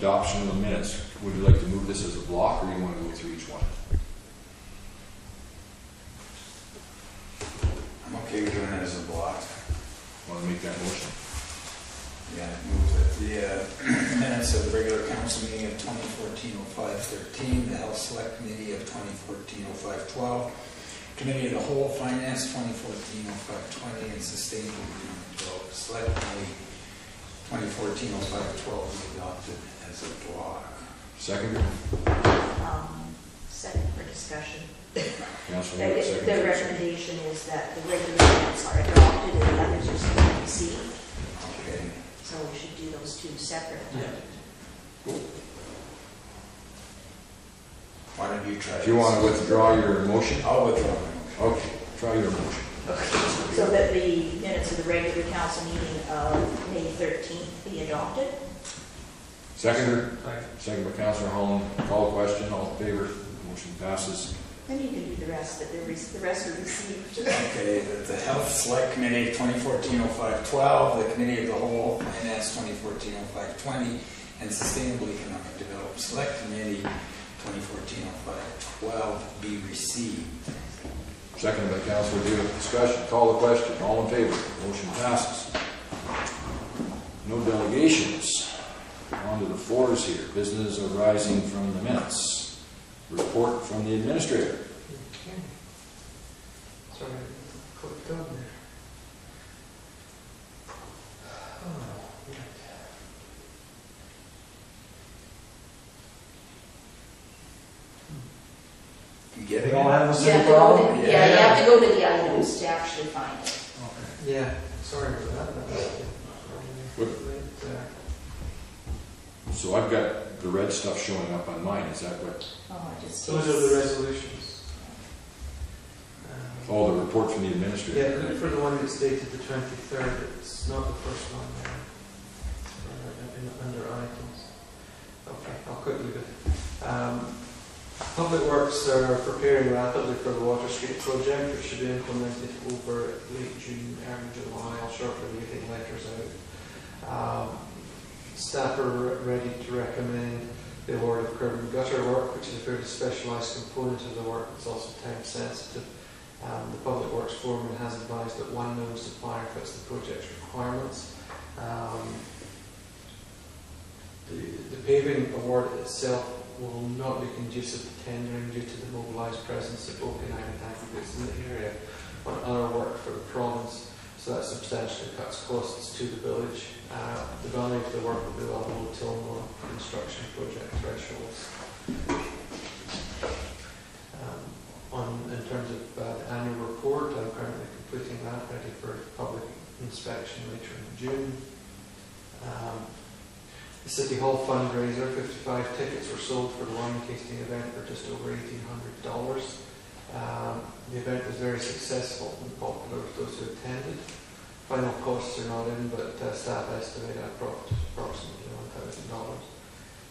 adoption of the minutes. Would you like to move this as a block, or do you want to go through each one? I'm okay with doing it as a block. Want to make that motion? Yeah, move that the minutes of the regular council meeting of 2014-05-13, the Health Select Committee of 2014-05-12, Committee of the Whole Finance 2014-05-20, and Sustainable Development Select Committee 2014-05-12 be adopted as a block. Second? Second for discussion. Councilor Knight, second. The recommendation is that the regular minutes are adopted and the others are still received. Okay. So we should do those two separate. Yeah. Cool. Why don't you try? Do you want to withdraw your motion? I'll withdraw my motion. Okay, try your motion. So that the minutes of the regular council meeting of May 13th be adopted. Seconder? Second by Councilor Holland. Call the question. All in favor? Motion passes. Then you can do the rest, but the rest are received. Okay, the Health Select Committee 2014-05-12, the Committee of the Whole Finance 2014-05-20, and Sustainable Economic Development Select Committee 2014-05-12 be received. Second by Councilor Deal. Discussion. Call the question. All in favor? Motion passes. No delegations. On to the fours here. Business arising from the minutes. Report from the administrator. Okay. Sorry, I clicked down there. Oh, right. You get it? We all have the You same have to go problem? to, yeah, you have to go to the items to actually find it. Okay. Yeah, sorry for that. What? So I've got the red stuff showing up on mine. Is that what? Oh, I just. Those are the resolutions. Oh, the report from the Yeah, administrator. look for the one that's dated the 23rd. It's not the first one there. Under items. Okay, I'll quickly do it. Public Works are preparing rapidly for the Waterscape project, which should be implemented over late June, early July. I'll shortly be getting letters out. Staff are ready to recommend the award of curb and gutter work, which is a fairly specialised component of the work. It's also time sensitive. The Public Works Foreman has advised that one known supplier fits the project's requirements. The paving award itself will not be conducive to tendering due to the mobilised presence of open iron aggregates in the area on other work for the province, so that substantially cuts costs to the village. The value of the work will be well below Tilmore construction project thresholds. In terms of the annual report, I'm currently completing that, ready for public inspection later in June. The City Hall fundraiser, 55 tickets were sold for the wine tasting event for just over $1,800. The event was very successful and popular with those who attended. Final costs are not in, but staff estimate at approximately $1,000.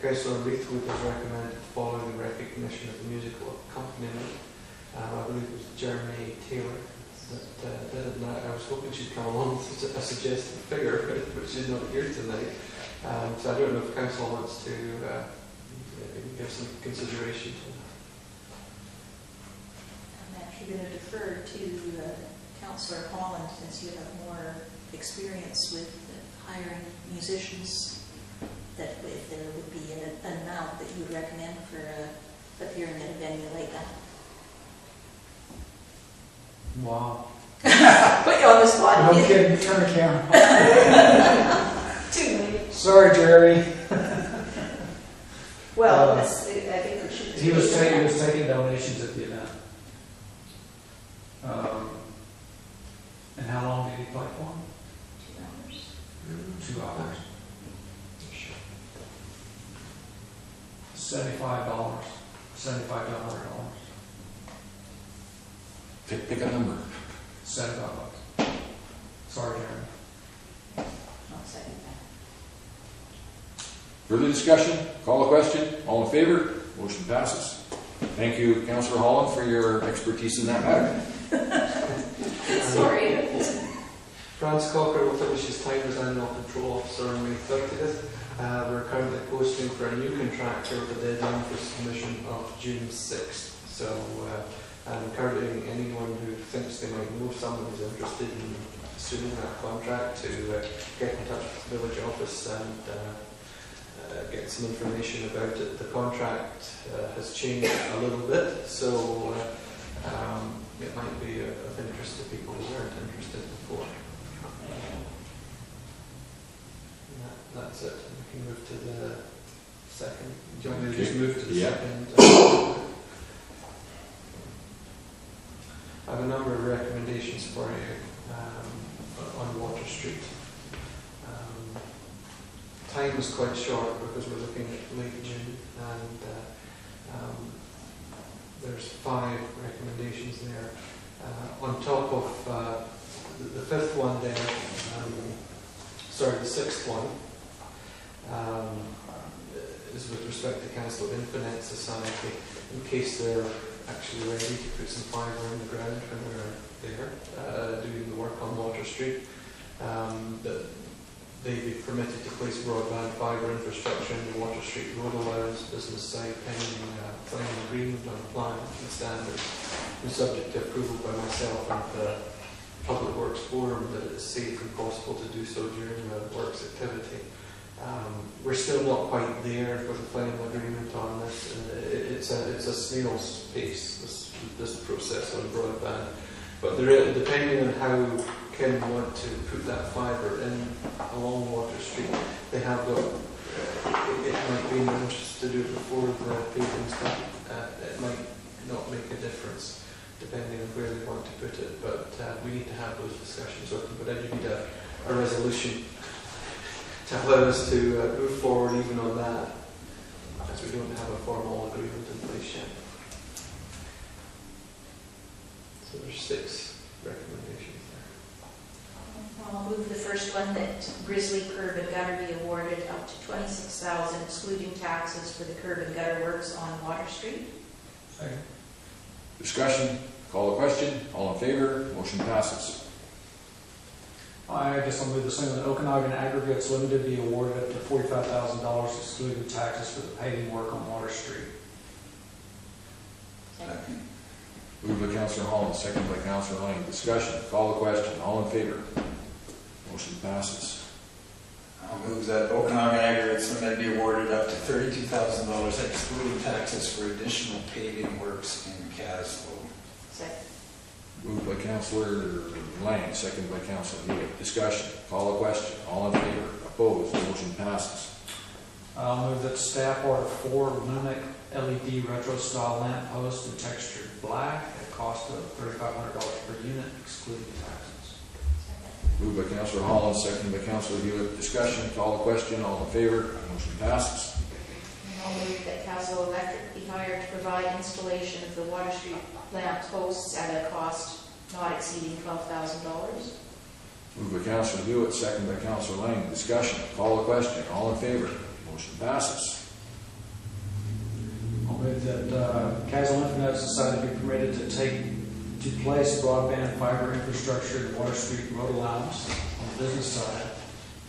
Councillor Leithwood has recommended following the recognition of the musical accompaniment. I believe it was Jeremy Taylor that did it. I was hoping she'd come along with a suggested figure, but she's not here tonight. So I don't know if Council wants to give some consideration to that. I'm actually going to defer to Councillor Holland, since you have more experience with hiring musicians, that if there would be an amount that you would recommend for appearing at a venue like that. Wow. Put you on the spot. No kidding, turn the camera. Too late. Sorry, Jerry. Well, I think we should. He was taking donations at the event. And how long did he play for? 2 hours. 2 hours. $75. $75. Pick a number. $75. Sorry, Jeremy. I'll second that. Further discussion? Call the question. All in favor? Motion passes. Thank you, Councillor Holland, for your expertise in that matter. Sorry. Franz Cocker will finish his time as Animal Control Officer on May 30th. We're currently posting for a new contractor with a deadline for submission of June 6th. So I'm encouraging anyone who thinks they might know someone who's interested in assuming that contract to get in touch with the village office and get some information about it. The contract has changed a little bit, so it might be of interest to people who weren't interested before. That's it. We can move to the second. Do you want me to just move to the second? I have a number of recommendations for you on Water Street. Time is quite short because we're looking at late June, and there's 5 recommendations there. On top of the 5th one there, the 6th one, is with respect to Kaslo Infinite Society, in case they're actually ready to put some fibre in the ground when we're there doing the work on Water Street, that they be permitted to place broadband fibre infrastructure in the Water Street road allowance business site pending final agreement on plan and standards, and subject to approval by myself and the Public Works Forum that it's safe and possible to do so during the works activity. We're still not quite there with the final agreement on this. It's a snail's pace, this process on broadband. But depending on how Ken want to put that fibre in along Water Street, they have got, it might be in their interest to do it before the paving's done. It might not make a difference depending on where they want to put it, but we need to have those discussions with them. But I do need a resolution to allow us to move forward even on that, as we don't have a formal agreement in place yet. So there's 6 recommendations there. I'll move the first one, that Grizzly Curb and Gutter be awarded up to $26,000 excluding taxes for the curb and gutter works on Water Street. Second. Discussion, call the question, all in favor, motion passes. I guess I'll move the same one. Okanagan Aggregates Limited be awarded up to $45,000 excluding taxes for the paving work on Water Street. Second. Moved by Councillor Holland, seconded by Councillor Lang. Discussion, call the question, all in favor, motion passes. I'll move that Okanagan Aggregates Limited be awarded up to $32,000 excluding taxes for additional paving works in Kaslo. Second. Moved by Councillor Lang, seconded by Councillor Hewitt. Discussion, call the question, all in favor, opposed, motion passes. I'll move that staff order 4 Lumic LED retro style lamp posts in textured black at a cost of $3,500 per unit excluding taxes. Second. Moved by Councillor Holland, seconded by Councillor Hewitt. Discussion, call the question, all in favor, motion passes. And I'll move that Kaslo Electric be hired to provide installation of the Water Street lamp posts at a cost not exceeding $12,000. Moved by Councillor Hewitt, seconded by Councillor Lang. Discussion, call the question, all in favor, motion passes. I'll move that Kaslo Infinite Society be permitted to place broadband fiber infrastructure in Water Street road allowance on the business side,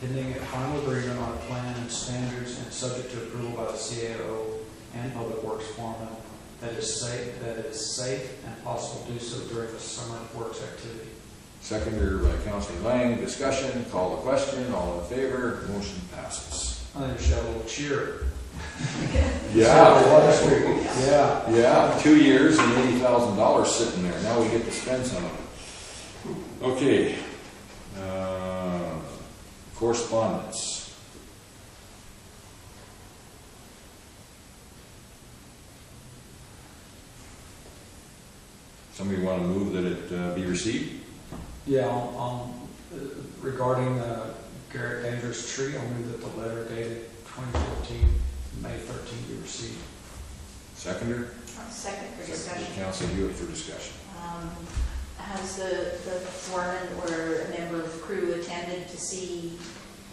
pending a final agreement on a plan and standards and subject to approval by the CAO and Public Works Foreman that is safe and possible to do so during the summer works activity. Seconded by Councillor Lang. Discussion, call the question, all in favor, motion passes. I think we should have a little cheer. Yeah, Water Street. Yeah. 2 years and $80,000 sitting there. Now we get to spend some of it. Okay. Correspondence. Somebody want to move that it be received? Yeah, regarding Garrett Dangerous Tree, I'll move that the letter dated 2014, May 13 be received. Seconder? Second for discussion. Councillor Hewitt for discussion. Has the foreman or a member of crew attended to see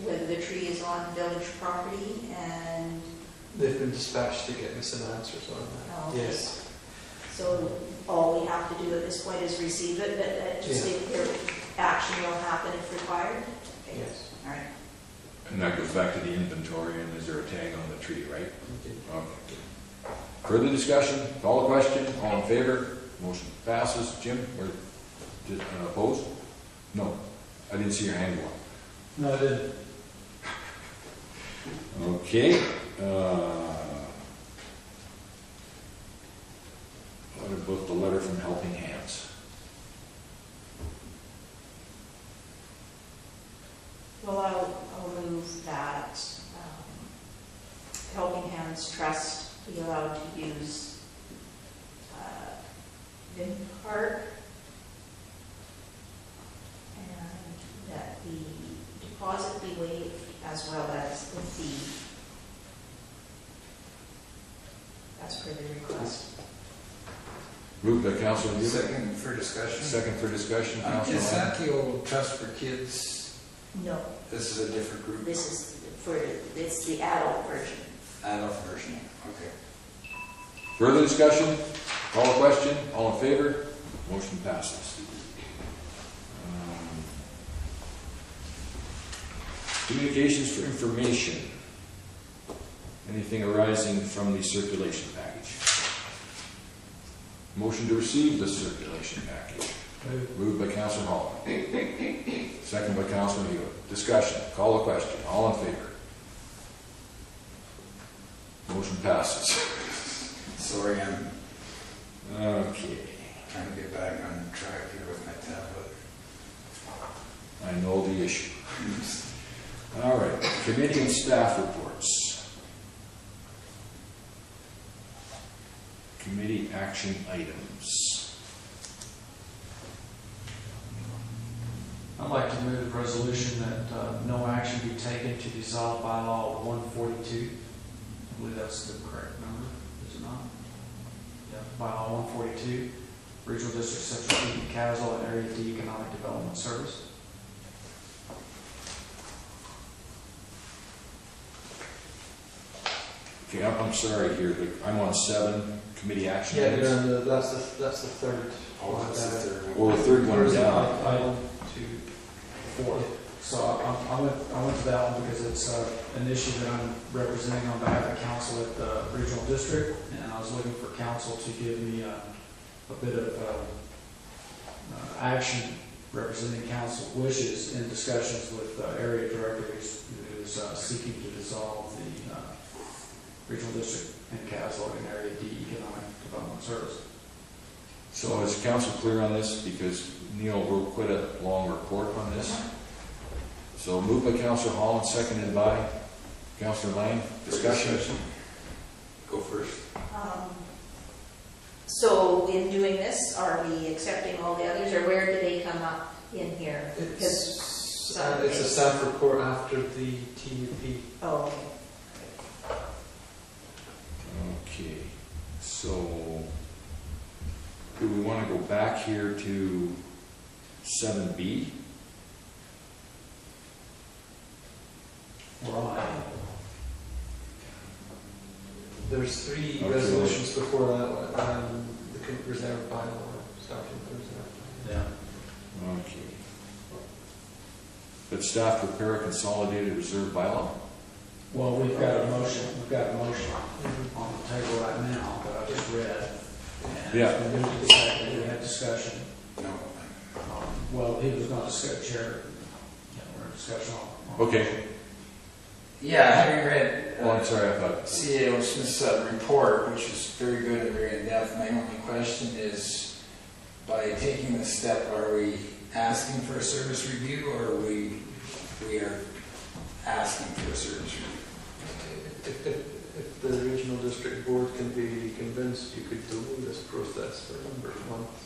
whether the tree is on village property? And They've been dispatched to get me some answers on that. okay. Yes. So all we have to do at this point is receive it, but just Yeah. if action will happen if required? Okay. Yes. All right. And that goes back to the inventory, and is there a tag on the tree, right? Okay. Okay. Further discussion, call the question, all in favor, motion passes. Jim, or opposed? No, I didn't see your hand go up. No, I didn't. Okay. What about the letter from Helping Hands? Well, I'll move that Helping Hands Trust be allowed to use Vin Park, and that the deposit be waived as well as the fee as per the request. Moved by Councilor Newman. Second for discussion. Second for discussion, Councilor Is Lamb. that the old Trust for Kids? No, This is a different group? this is it's the adult version. Adult version, okay. Further discussion, call the question, all in favor, motion passes. Communications for information. Anything arising from the circulation package? Motion to receive the circulation package. Moved by Councilor Hall. Second by Councilor Hewitt. Discussion. Call the question. All in favor? Motion passes. Sorry, I'm Okay. trying to get back on track here with my tablet. I know the issue. All right. Committee and staff reports. Committee action items. I'd like to move a resolution that no action be taken to dissolve bylaw 142. I believe that's the correct number, is it not? Yeah, bylaw 142, Regional District Central Peak, Castle, and Area D Economic Development Service. Okay, I'm sorry here, but I'm on 7 committee action Yeah, items. that's the third. Oh, that's the third one. Well, the third one is down. 1, 2, 4. So I went to that one because it's an issue that I'm representing on behalf of council at the regional district, and I was looking for council to give me a bit of action representing council wishes in discussions with the area director who's seeking to dissolve the regional district and Castle and Area D Economic Development Service. So is council clear on this? Because Neil wrote quite a long report on this. So moved by Councilor Holland, seconded by Councilor Lang. Discussion. Go first. So in doing this, are we accepting all the others, or where do they come up in here? It's a staff report after the TUP. Oh, okay. Okay, so do we want to go back here to 7B? We're on. There's 3 Okay. resolutions before that one. The reserve bylaw, starting with reserve. Yeah. Okay. But staff prepare a consolidated reserve bylaw? Well, we've got a motion on the table right now that I just read. And Yeah. it's been moved to second. We had discussion. No. Well, he was not discuss, chair. Yeah, we're in discussion on. Okay. Yeah, having read Oh, I'm sorry, I thought. CAO Smith's report, which is very good and very in-depth, my only question is, by taking this step, are we asking for a service review, or we are asking for a service review? If the regional district board can be convinced, you could delay this process for a number of months.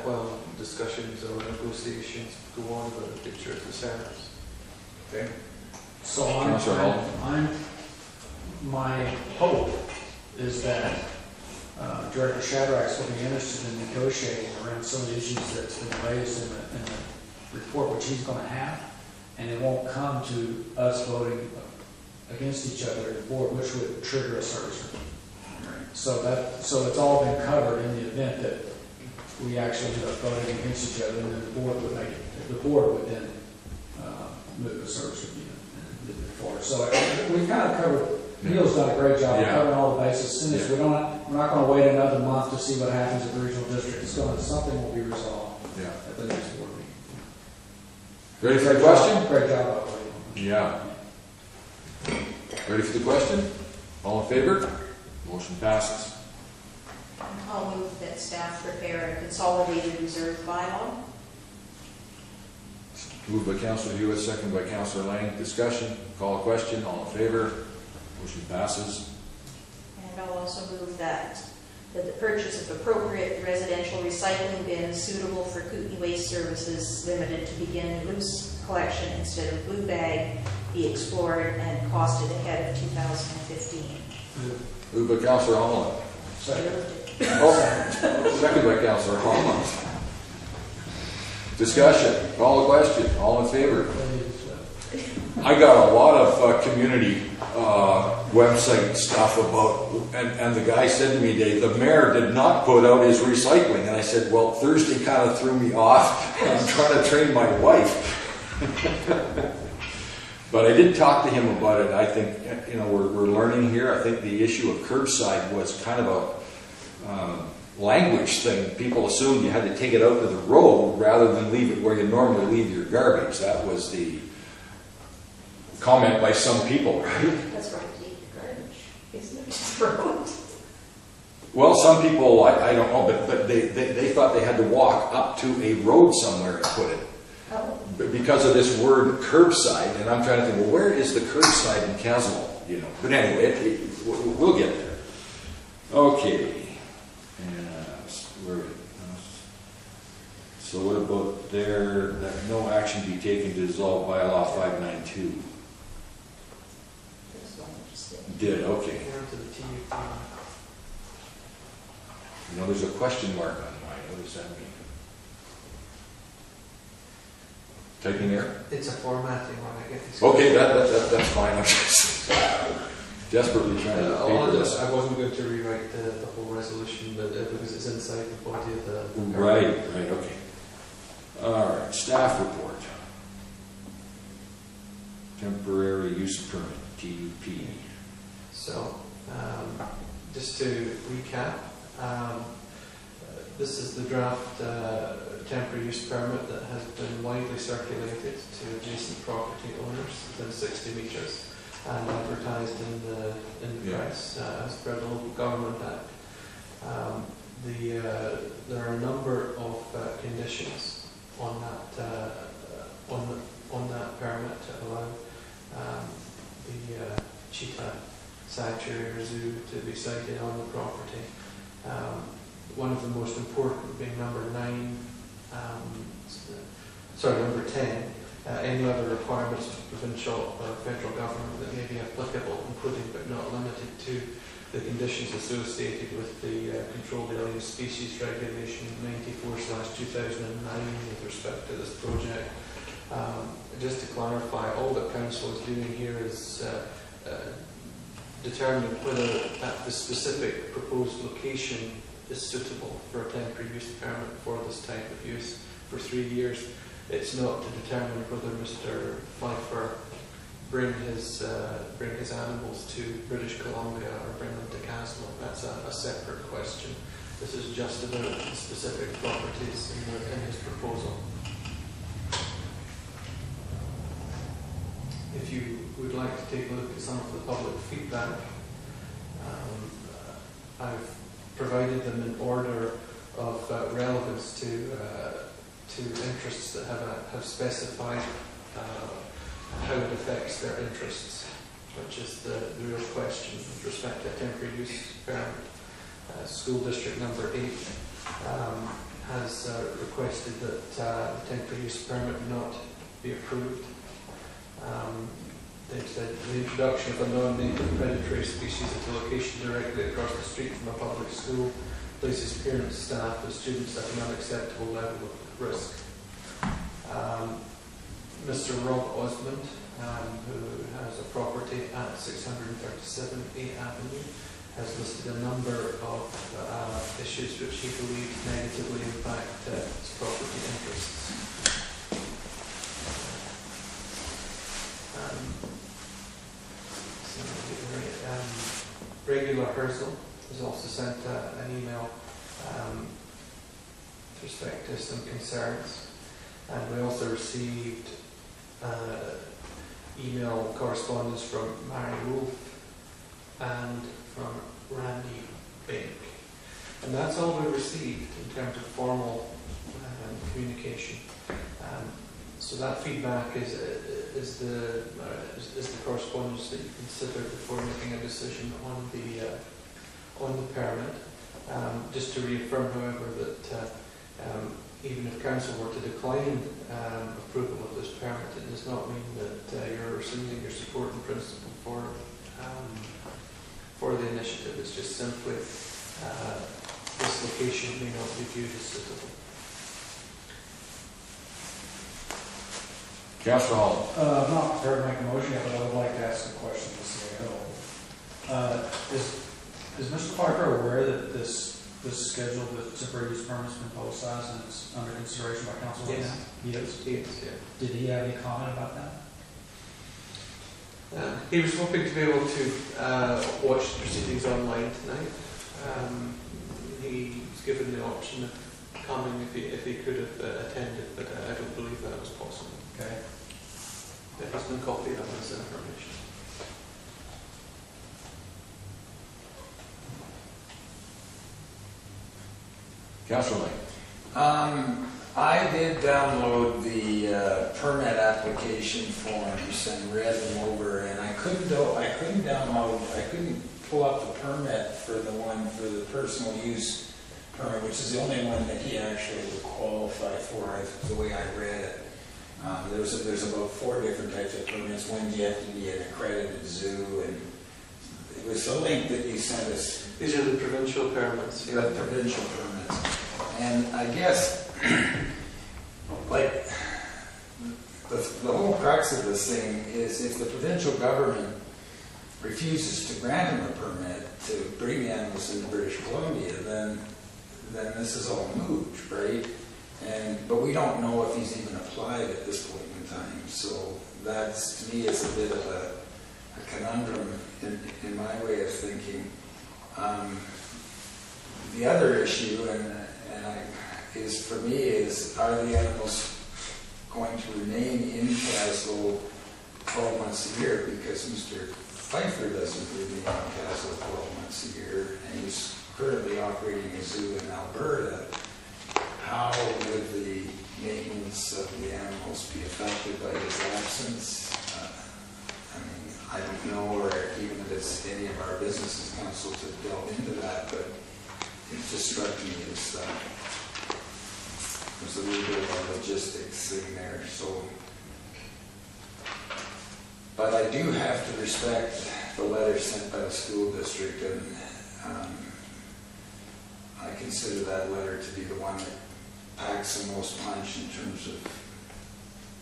While discussions or negotiations go on about the picture of the service. Okay. So Councillor Hall. my hope is that Director Shadrack's will be interested in negotiating around some of the issues that's been raised in the report, which he's going to have, and it won't come to us voting against each other at the board, which would trigger a service review. So it's all been covered in the event that we actually ended up voting against each other, and then the board would make it, the board would then move the service review and move it forward. So we kind of covered, Neil's done a great job of Yeah. covering all the bases. As soon as we're not going to wait another month to see what happens at the regional district. Something will be resolved Yeah. at the next board meeting. Ready for the question? Great job, by the way. Yeah. Ready for the question? All in favor? Motion passes. I'll move that staff prepare a consolidated reserve bylaw. Moved by Councillor Hewitt, second by Councillor Lang. Discussion, call a question, all in favor? Motion passes. And I'll also move that the purchase of appropriate residential recycling bins suitable for Kootenai Waste Services Limited to begin loose collection instead of blue bag be explored and costed ahead of 2015. Moved by Councillor Holland. Second. Oh, second by Councillor Holland. Discussion, call a question, all in favor? I got a lot of community website stuff about, and the guy said to me today, the mayor did not put out his recycling. And I said, well, Thursday kind of threw me off. I'm trying to train my wife. But I did talk to him about it. I think, you know, we're learning here. I think the issue of curbside was kind of a language thing. People assumed you had to take it out to the road rather than leave it where you normally leave your garbage. That was the comment by some people, right? That's right, take the garbage, isn't it? Just road. Well, some people, I don't know, but they thought they had to walk up to a road somewhere and put it. Oh. But because of this word curbside, and I'm trying to think, well, where is the curbside in Kaslo? You know, but anyway, we'll get there. Okay. So what about there, that no action be taken to dissolve bylaw 592? This one just Did, okay. Down to the TUP. You know, there's a question mark on mine. What does that mean? Typing error? It's a formatting one, I guess. Okay, that's fine. I'm just desperately trying to paper this. I wasn't going to rewrite the whole resolution, but because it's inside the body of the... Right, okay. All right, staff report. Temporary use permit, TUP. So, just to recap, this is the draft temporary use permit that has been widely circulated to adjacent property owners within 60 metres and advertised in the press as per the Local Government Act. There are a number of conditions on that permit to allow the cheetah sanctuary or zoo to be sited on the property. One of the most important being number 10. Any other requirements of provincial or federal government that may be applicable, including but not limited to the conditions associated with the Controlled Alien Species Regulation 94/2009 with respect to this project. Just to clarify, all that Council is doing here is determining whether the specific proposed location is suitable for a temporary use permit for this type of use for 3 years. It's not to determine whether Mr. Pfeiffer bring his animals to British Columbia or bring them to Kaslo. That's a separate question. This is just about the specific properties in his proposal. If you would like to take a look at some of the public feedback, I've provided them in order of relevance to interests that have specified how it affects their interests, which is the real question with respect to temporary use permit. School district number 8 has requested that the temporary use permit not be approved. They've said the introduction of a non-native predatory species at a location directly across the street from a public school places parents, staff, and students at an unacceptable level of risk. Mr. Rob Osmond, who has a property at 637 8th Avenue, has listed a number of issues which he believes negatively impact his property interests. Regular Herzl has also sent an email with respect to some concerns, and we also received email correspondence from Mary Wolf and from Randy Bink. And that's all we received in terms of formal communication. So that feedback is the correspondence that you consider before making a decision on the permit. Just to reaffirm, however, that even if council were to decline approval of this permit, it does not mean that you're rescinding your support in principle for the initiative. It's just simply this location may not be viewed as suitable. Councillor Hall. I'm not prepared to make a motion yet, but I would like to ask a question to CAO. Is Mr. Parker aware that this schedule with temporary use permits been publicized and it's under consideration by council right now? He is? He is, yeah. Did he have any comment about that? He was hoping to be able to watch the proceedings online tonight. He was given the option of coming if he could have attended, but I don't believe that was possible. Okay. There has been copied of this information. Councillor Lane. I did download the permit application forms and read them over, and I couldn't pull up the permit for the personal use permit, which is the only one that he actually would qualify for, the way I read it. There's about 4 different types of permits. One, you have to be an accredited zoo, and it was the link that you sent us. These are the provincial permits. The provincial permits. And I guess, like, the whole crux of this thing is if the provincial government refuses to grant him a permit to bring animals into British Columbia, then this is all moot, right? But we don't know if he's even applied at this point in time. So that's, to me, is a bit of a conundrum in my way of thinking. The other issue, is for me, is are the animals going to remain in Kaslo 12 months a year? Because Mr. Pfeiffer doesn't remain in Kaslo 12 months a year, and he's currently operating a zoo in Alberta. How would the maintenance of the animals be affected by his absence? I don't know, or even if it's any of our business as council to delve into that, but it just struck me as there's a little bit of a logistics thing there. So, but I do have to respect the letter sent by the school district, and I consider that letter to be the one that packs the most punch in terms of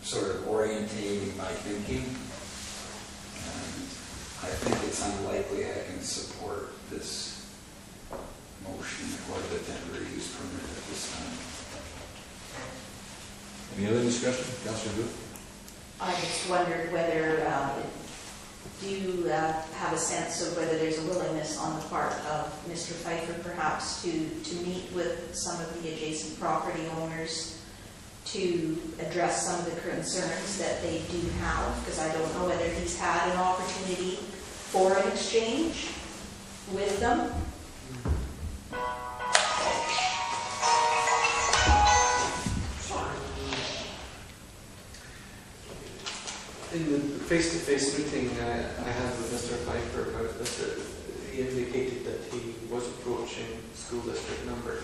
sort of orientating my thinking. And I think it's unlikely I can support this motion or the temporary use permit at this time. Any other discussion? Councillor Good? I just wondered whether, do you have a sense of whether there's a willingness on the part of Mr. Pfeiffer perhaps to meet with some of the adjacent property owners to address some of the concerns that they do have? Because I don't know whether he's had an opportunity for an exchange with them. In the face-to-face meeting I had with Mr. Pfeiffer about this, he indicated that he was approaching school district number 8.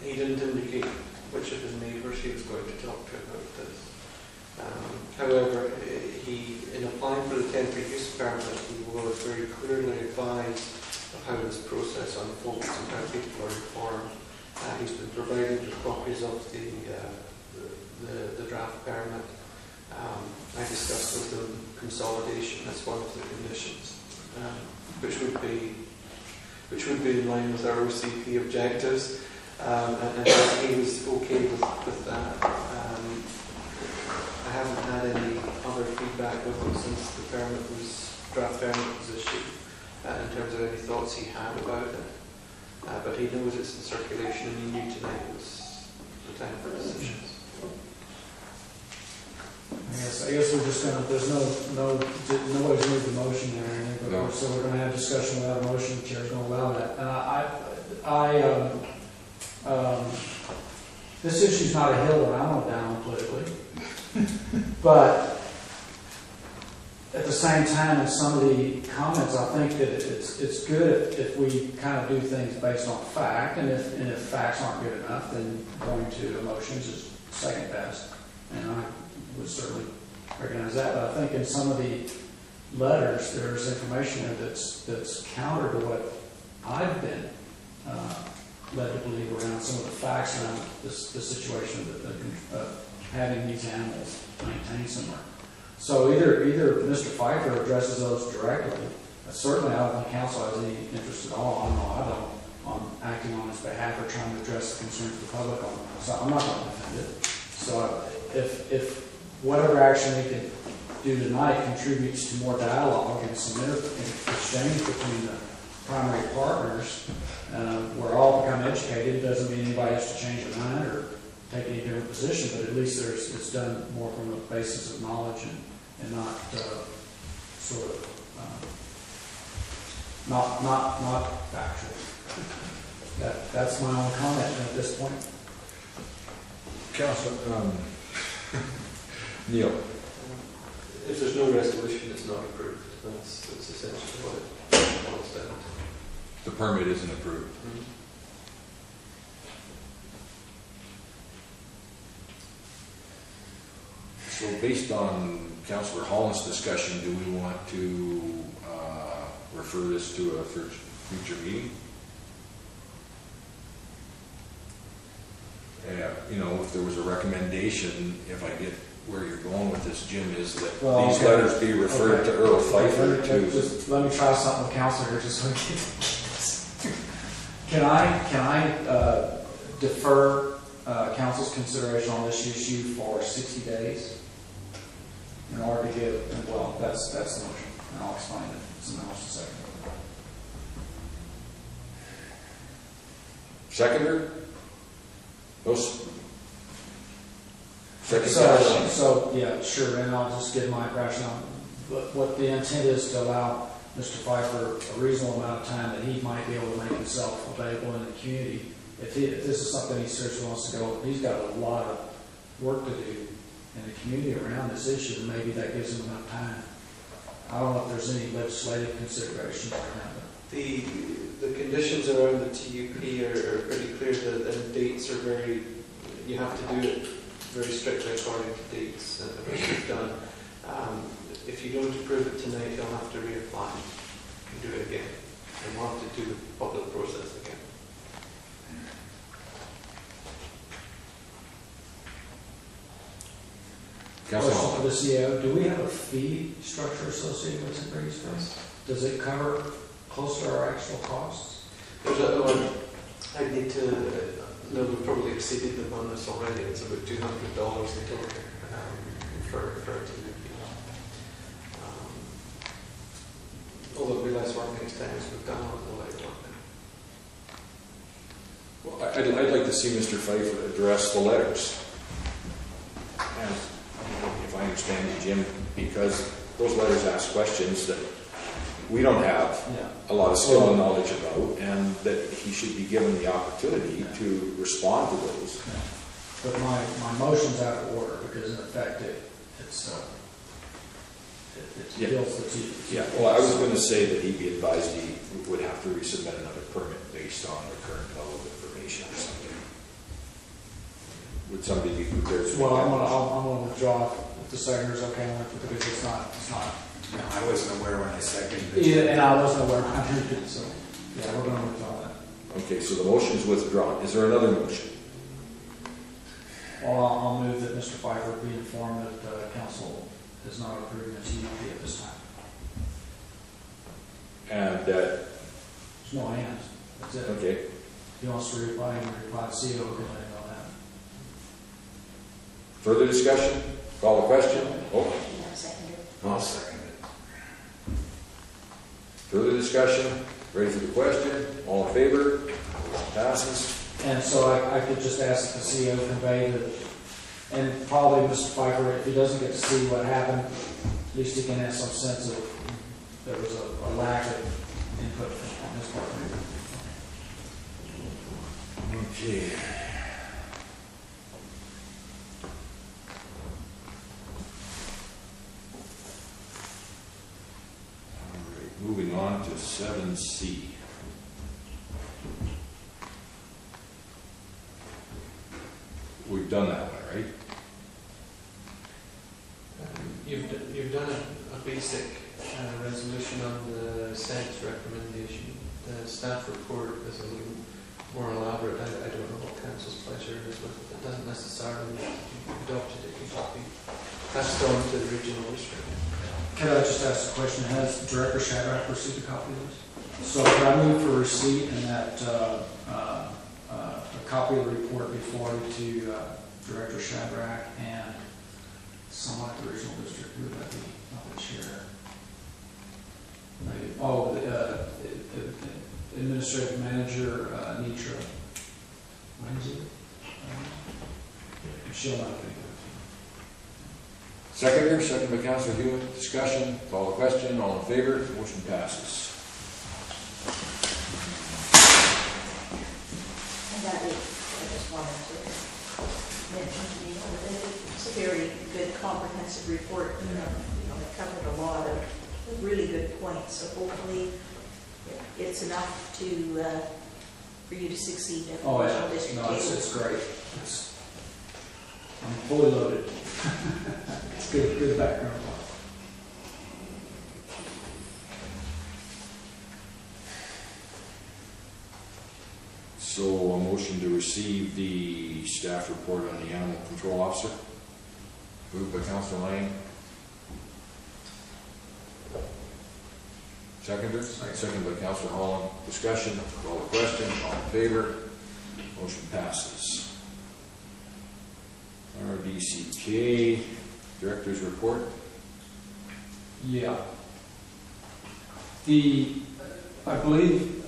He didn't indicate which of his neighbours he was going to talk to about this. However, in applying for the temporary use permit, he was very clearly advised of how this process unfolds and how people are informed. He's been provided with copies of the draft permit. I discussed with him consolidation as one of the conditions. which would be in line with our OCP objectives, and he was okay with that. I haven't had any other feedback with him since the draft permit was issued, in terms of any thoughts he had about it. But he knows it's in circulation, and he knew tonight was the time for decisions. I guess we're just gonna, there's nobody's moved the motion there, or anything, No. so we're gonna have discussion without a motion, the chair's gonna allow that. And this issue's not a hill that I want down politically, but at the same time, in some of the comments, I think that it's good if we kind of do things based on fact, and if facts aren't good enough, then going to emotions is second best. And I would certainly recognize that, but I think in some of the letters, there's information there that's counter to what I've been led to believe around some of the facts around the situation of having these animals maintained somewhere. So either Mr. Pfeiffer addresses those directly. Certainly, I don't think council has any interest at all. I don't on acting on his behalf or trying to address the concerns of the public on it. So I'm not going to defend it. So if whatever action we can do tonight contributes to more dialogue and some exchange between the primary partners, we're all become educated. It doesn't mean anybody has to change their mind or take any different position, but at least it's done more from a basis of knowledge and not sort of not factual. That's my own comment at this point. Councilor, Neil. If there's no resolution, it's not approved. That's essentially what it boils down to. The permit isn't approved. Mm-hmm. So based on Councillor Holland's discussion, do we want to refer this to a future meeting? You know, if there was a recommendation, if I get where you're going with this, Jim, is that these letters be referred to Earl Pfeiffer Let me try something with Councilor here, just so we can I defer council's consideration on this issue for 60 days in order to give, well, that's the motion, and I'll explain it. Someone else to second. Seconder? Those? Second. So, yeah, sure, and I'll just give my rationale. But what the intent is to allow Mr. Pfeiffer a reasonable amount of time that he might be able to make himself available in the community. If this is something he seriously wants to go, he's got a lot of work to do in the community around this issue, and maybe that gives him enough time. I don't know if there's any legislative considerations around it. The conditions around the TUP are pretty clear, and dates are you have to do it very strictly according to dates, which we've done. If you don't approve it tonight, you'll have to reapply and do it again, and we'll have to do the public process again. Question for the CEO, do we have a fee structure associated with St. Brady's Fest? Does it cover close to our actual costs? There's a one, I need to, no, we've probably exceeded them on this already. It's about $200 in total for a TUP. Although it'll be less work next time as we've done on the light work. Well, I'd like to see Mr. Pfeiffer address the letters. And if I understand you, Jim, because those letters ask questions that we don't have a lot of skill and knowledge about, and that he should be given the opportunity to respond to those. Yeah. But my motion's out of order because in effect it deals with the Yeah, well, I was going to say that he'd be advised he would have to resubmit another permit based on the current level of information or something. Would somebody be prepared to? Well, I'm going to withdraw if the seconder is okay with it because it's not. No, I wasn't aware when I seconded it. Yeah, and I wasn't aware when I did it, so yeah, we're going to withdraw that. Okay, so the motion's withdrawn. Is there another motion? Well, I'll move that Mr. Pfeiffer be informed that council is not approving the TUP at this time. And that, There's no hands. That's it. okay, If he wants to reply, he can reply to CO, we can let him know that. further discussion? Call the question? Oh, You have a seconder. I'll second it. further discussion? Ready for the question? All in favor? Motion passes. And so I could just ask the CO convey that, and probably Mr. Pfeiffer, if he doesn't get to see what happened, at least he can have some sense of there was a lack of input on his part. Okay. All right, moving on to 7C. We've done that one, right? You've done a basic resolution on the Senate recommendation. The staff report is a little more elaborate. I don't know what council's pleasure is with it. It doesn't necessarily mean you've adopted it. You should be passed on to the regional district. Can I just ask a question? Has Director Shadrack received a copy of this? So can I move for receipt and that a copy of the report be forwarded to Director Shadrack and someone at the regional district? Who would that be? Not the chair. Maybe. Oh, the Administrative Manager, Nitra. Lindsay? She'll not be. Seconder, second by Councilor Hewitt. Discussion, call the question. All in favor? Motion passes. And that is, I just wanted to mention to you that it's a very good comprehensive report. It covered a lot of really good points, so hopefully it's enough to, for you to succeed at the Oh, regional yeah. district No, table. it's great. I'm fully loaded. It's good background. So a motion to receive the staff report on the animal control officer. Moved by Councilor Lane. Seconder, second by Councilor Holland. Discussion, call the question. All in favor? Motion passes. RDCK, Director's Report. Yeah. I believe,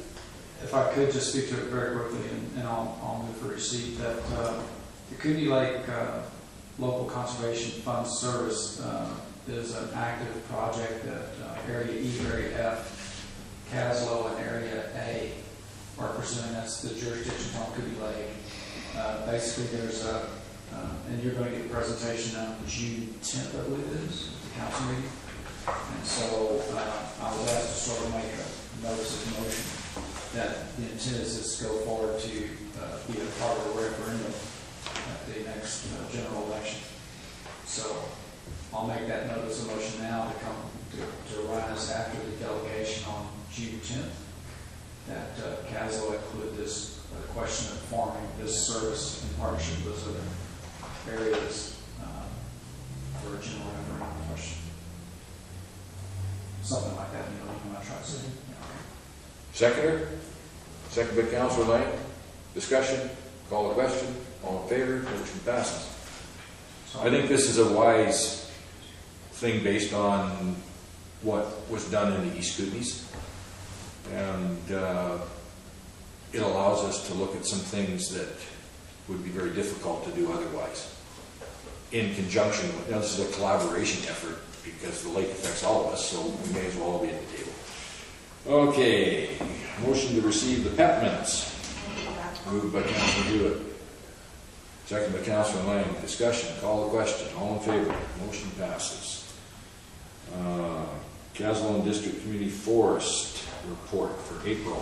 if I could just speak to it very quickly, and I'll move for receipt, that the Kootenai Lake Local Conservation Fund Service is an active project that Area E, Area F, Kaslo, and Area A are pursuing. That's the jurisdiction on Kootenai Lake. Basically, there's a, and you're going to get a presentation on June 10th, I believe it is, at the council meeting. And so I was asked to sort of make a notice of motion that the intent is this go forward to be a part of a referendum at the next general election. So I'll make that notice of motion now to come to rise after the delegation on June 10th. That CASO include this question of forming this service in partnership with other areas for a general referendum question. Something like that, you know, I'm not trying to say. Seconder, second by Councilor Lane. Discussion, call the question. All in favor? Motion passes. So I think this is a wise thing based on what was done in the East Kootenays. And it allows us to look at some things that would be very difficult to do otherwise. In conjunction with, now this is a collaboration effort because the lake affects all of us, so we may as well all be at the table. Okay, motion to receive the PEP minutes. Moved by Councilor Hewitt. Second by Councilor Lang. Discussion, call the question. All in favor? Motion passes. Caswell District Community Forest report for April.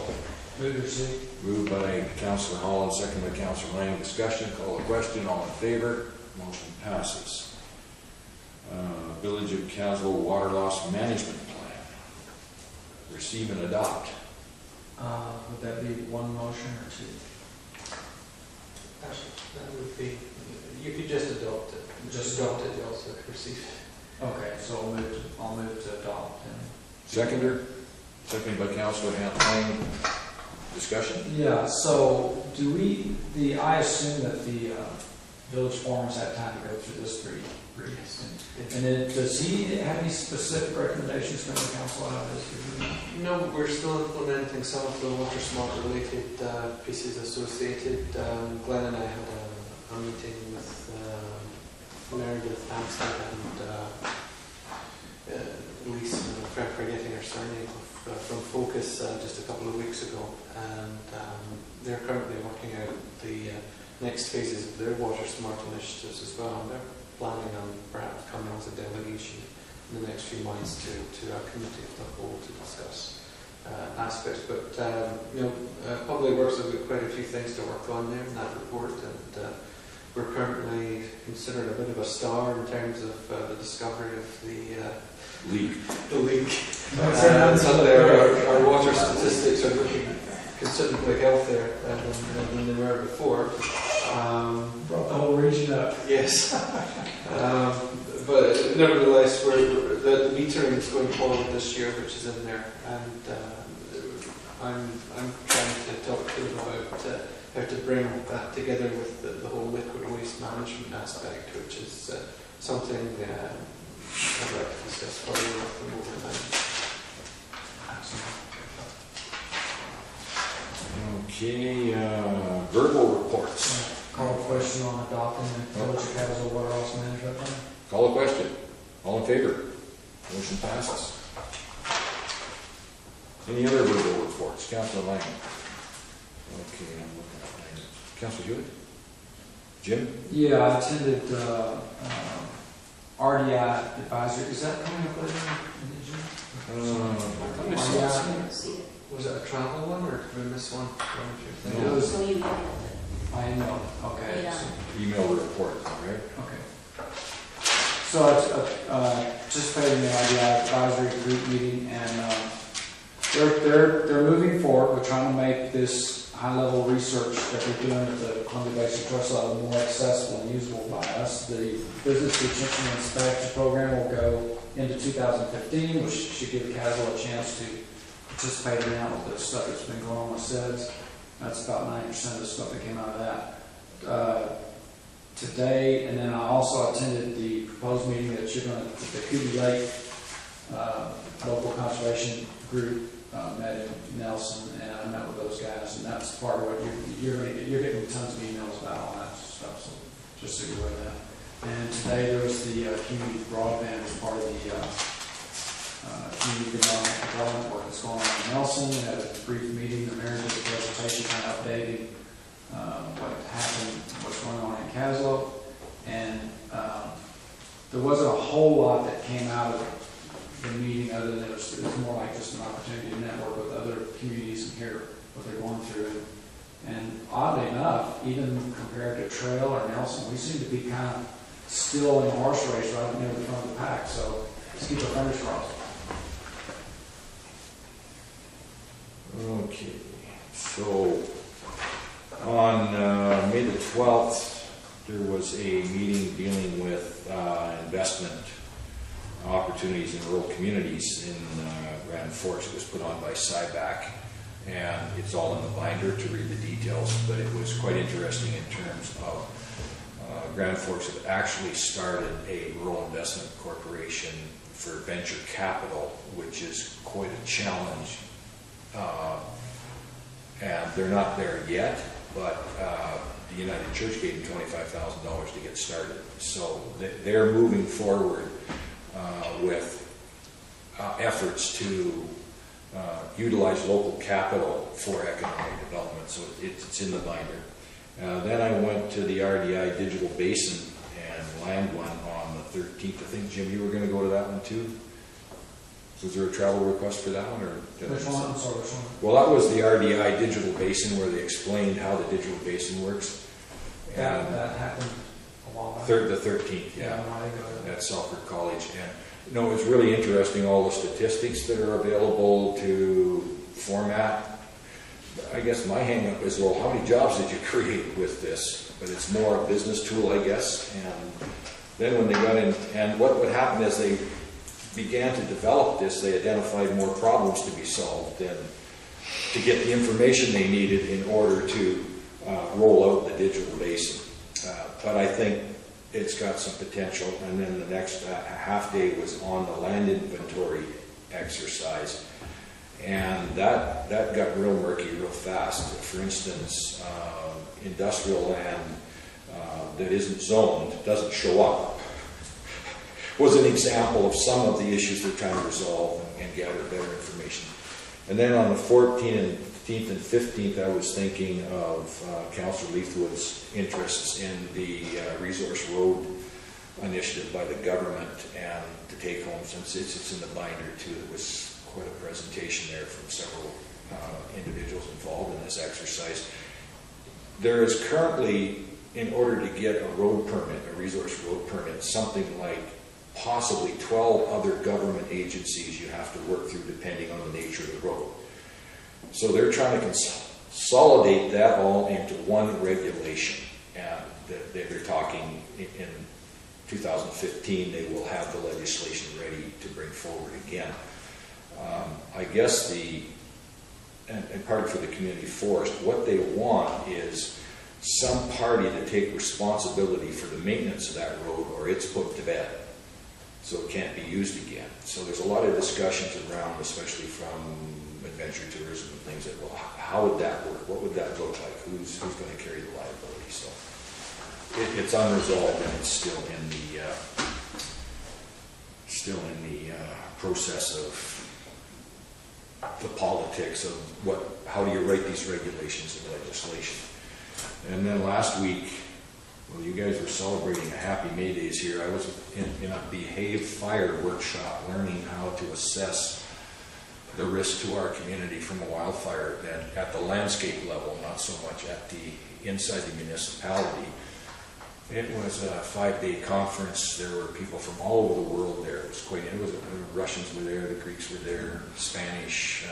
move to receive. Moved by Councilor Holland, second by Councilor Lang. Discussion, call the question. All in favor? Motion passes. Village of Caswell Water Loss Management Plan. Receive and adopt. Would that be one motion or two? That would be, you could just adopt it. Just adopt it, you also receive it. Okay, so I'll move to adopt. And Seconder? Seconded by Councilor Lang. Discussion? Yeah, so do I assume that the village forums had time to go through this pretty. And then, does he have any specific recommendations from the council out of this? No, we're still implementing some of the water smart related pieces associated. Glenn and I had a meeting with Meredith Amstead and Lisa, I'm forgetting her surname, from Focus just a couple of weeks ago, and they're currently working out the next phases of their water smart initiatives as well, and they're planning on perhaps coming as a delegation in the next few months to our committee of the whole to discuss aspects. But Public Works have got quite a few things to work on there in that report, and we're currently considered a bit of a star in terms of the discovery of the leak. So our water statistics are looking considerably healthier than they were before. Brought the whole region up. Yes. But nevertheless, the metering is going forward this year, which is in there, and I'm trying to talk to them about how to bring that together with the whole liquid waste management aspect, which is something I'd like to discuss further with them over time. Okay, verbal reports. Call a question on adopting the Village of Castle Water Loss Management Plan. Call a question. All in favor? Motion passes. Any other verbal reports? Councilor Lang. Okay, I'm looking at Lang. Councilor Hewitt? Jim? Yeah, I attended RDI advisory. Is that coming up later in June? See it. Was it a travel one, or did we miss one? No. It was, So you got it. I know, okay. Yeah. Email report, right? Okay. So I participated in the RDI advisory group meeting, and they're moving forward. We're trying to make this high-level research that we're doing at the Columbia Basin Trust Level more accessible and usable by us. The Business Retention and Inspection Program will go into 2015, which should give Castle a chance to participate in that with the stuff that's been going on with SEDS. That's about 90% of the stuff that came out of that. Today, and then I also attended the proposed meeting that you're going to, the Coogee Lake local conservation group met in Nelson, and I met with those guys, and that's part of what you're getting tons of emails about all that stuff, so just so you're aware of that. And today there was the community broadband as part of the community development work that's going on in Nelson. We had a brief meeting, the mayor did a presentation kind of updating what happened, what's going on in Kaslo, and there wasn't a whole lot that came out of the meeting other than it was more like just an opportunity to network with other communities and hear what they're going through. And oddly enough, even compared to Trail or Nelson, we seem to be kind of still in the horse race right near the front of the pack, so let's keep our fingers crossed. Okay, so on May the 12th, there was a meeting dealing with investment opportunities in rural communities in Grand Forks. It was put on by SIBAC, and it's all in the binder to read the details, but it was quite interesting in terms of Grand Forks have actually started a rural investment corporation for venture capital, which is quite a challenge. And they're not there yet, but the United Church gave them $25,000 to get started. So they're moving forward with efforts to utilize local capital for economic development. So it's in the binder. Then I went to the RDI Digital Basin and Land one on the 13th. I think, Jim, you were going to go to that one too? Was there a travel request for that one? Or Which one? I'm sorry, which one? Well, that was the RDI Digital Basin where they explained how the digital basin works. And That happened a while back. the 13th, yeah, I go at Salford College. And no, it's really interesting, all the statistics that are available to format. I guess my hang up is, well, how many jobs did you create with this? But it's more a business tool, I guess. And then when they got in, and what would happen is began to develop this, they identified more problems to be solved than to get the information they needed in order to roll out the digital basin. But I think it's got some potential. And then the next half day was on the land inventory exercise. And that got real murky real fast. For instance, industrial land that isn't zoned, doesn't show up, was an example of some of the issues they're trying to resolve and gather better information. And then on the 14th and 15th, I was thinking of Councillor Leithwood's interests in the Resource Road initiative by the government, and to take home, since it's in the binder too, there was quite a presentation there from several individuals involved in this exercise. There is currently, in order to get a road permit, a resource road permit, something like possibly 12 other government agencies you have to work through depending on the nature of the road. So they're trying to consolidate that all into one regulation, and they're talking in 2015 they will have the legislation ready to bring forward again. I guess and part for the community forest, what they want is some party to take responsibility for the maintenance of that road, or it's put to bed, so it can't be used again. So there's a lot of discussions around, especially from adventure tourism and things that, well, how would that work? What would that look like? Who's going to carry the liability? So it's unresolved, and it's still in the process of the politics of how do you write these regulations and legislation. And then last week, well, you guys were celebrating a Happy May Days here. I was in a Behave Fire workshop learning how to assess the risk to our community from a wildfire at the landscape level, not so much at the inside the municipality. It was a 5-day conference. There were people from all over the world there. The Russians were there, the Greeks were there, Spanish,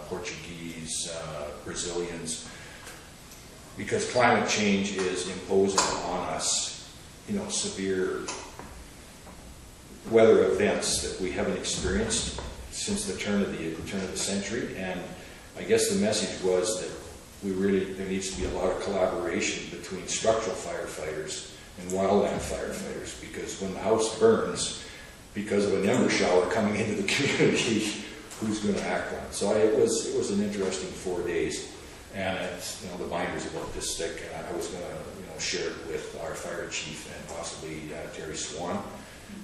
Portuguese, Brazilians, because climate change is imposing on us, severe weather events that we haven't experienced since the turn of the century. And I guess the message was that there needs to be a lot of collaboration between structural firefighters and wildland firefighters, because when the house burns because of an ember shower coming into the community, who's going to act on it? So it was an interesting 4 days, and it's, the binder's about this thick, and I was going to share it with our fire chief and possibly Terry Swan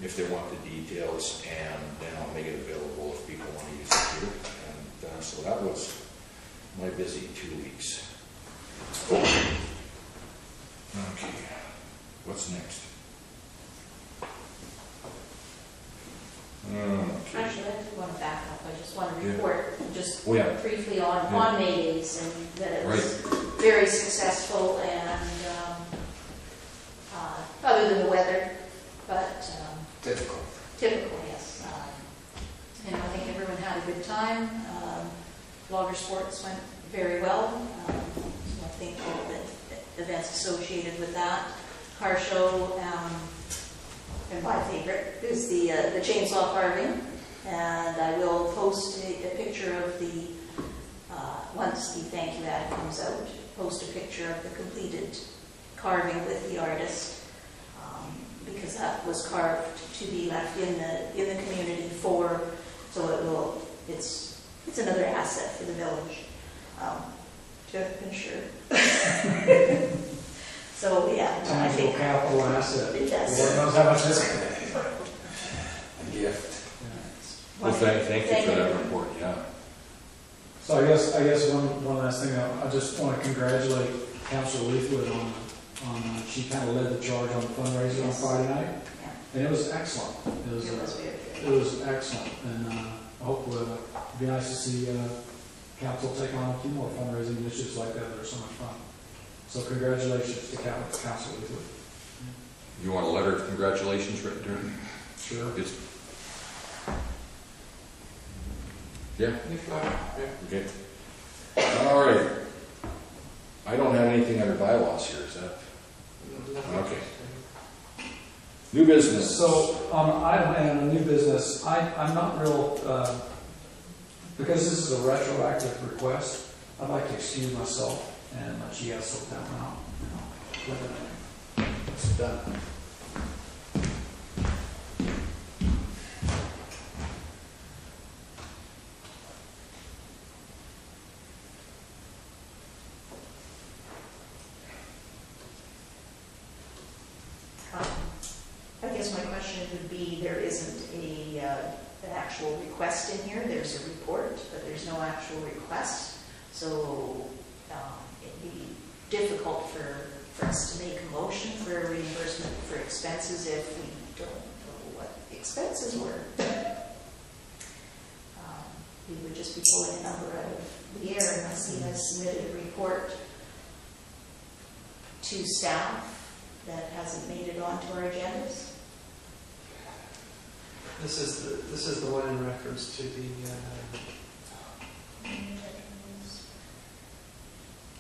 if they want the details, and then I'll make it available if people want to use it too. And so that was my busy 2 weeks. Okay. What's next? Okay. Actually, I do want to back up. I just want to report briefly on May Days, and that it was very successful, and other than the weather, but typical, yes. And I think everyone had a good time. Logger sports went very well. So I think all the events associated with that. Car show, and my favorite is the chainsaw carving, and I will post a picture of the once the thank you ad comes out, post a picture of the completed carving with the artist, because that was carved to be left in the community so it's another asset for the village, to ensure. So yeah, I think capital asset. Yes. Lord knows how much this is. A gift. Well, thank you for that report. Yeah. So I guess one last thing, I just want to congratulate Councillor Leithwood on she kind of led the charge on the fundraiser on Friday night, and it was excellent. It was excellent, and I hope it'll be nice to see council take on a few more fundraising initiatives like that. They're so much fun. So congratulations to Council Leithwood. You want a letter of congratulations written to her? Sure. Yeah? Okay. All right. I don't have anything under bylaws here, is that? Okay. New business. So, on item A, on a new business, I'm not real, because this is a retroactive request, I'd like to excuse myself and let you guys sort that one out. It's done. I guess my question would be, there isn't an actual request in here. There's a report, but there's no actual request. So it'd be difficult for us to make a motion for a reimbursement for expenses if we don't know what the expenses were. We would just be pulling a number out of the air unless he has submitted a report to staff that hasn't made it onto our agendas. This is the one in reference to the,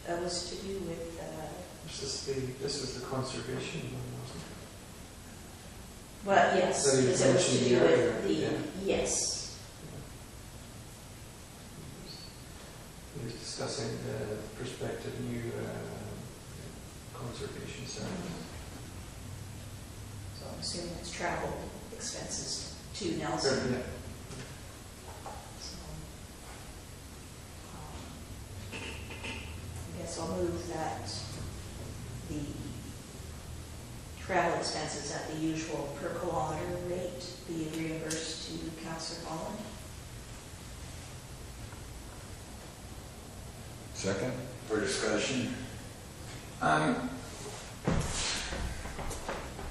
That was to do with, this was the conservation one, wasn't it? well, yes, That you because it was to mentioned do earlier, with the, yeah. yes. He was discussing the prospective new conservation center. So I'm assuming it's travel expenses to Nelson. Yeah. So, I guess I'll move that the travel expenses at the usual per kilometer rate be reimbursed to Councillor Holland. Second? For discussion.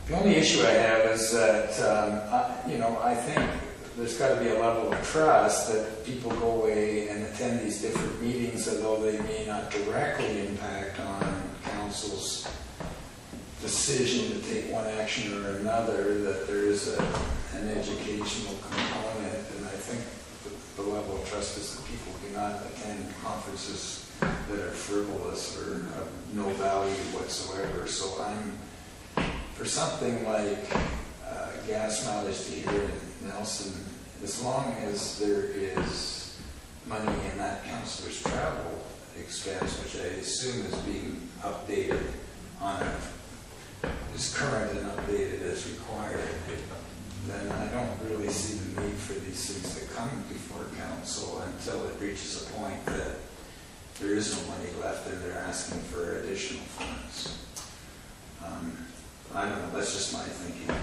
The only issue I have is that, I think there's got to be a level of trust that people go away and attend these different meetings, although they may not directly impact on council's decision to take one action or another, that there is an educational component, and I think the level of trust is that people do not attend conferences that are frivolous or of no value whatsoever. So I'm for something like gas mileage to here in Nelson, as long as there is money in that councillor's travel expense, which I assume is being updated is current and updated as required, then I don't really see the need for these things to come before council until it reaches a point that there is no money left and they're asking for additional funds. I don't know, that's just my thinking.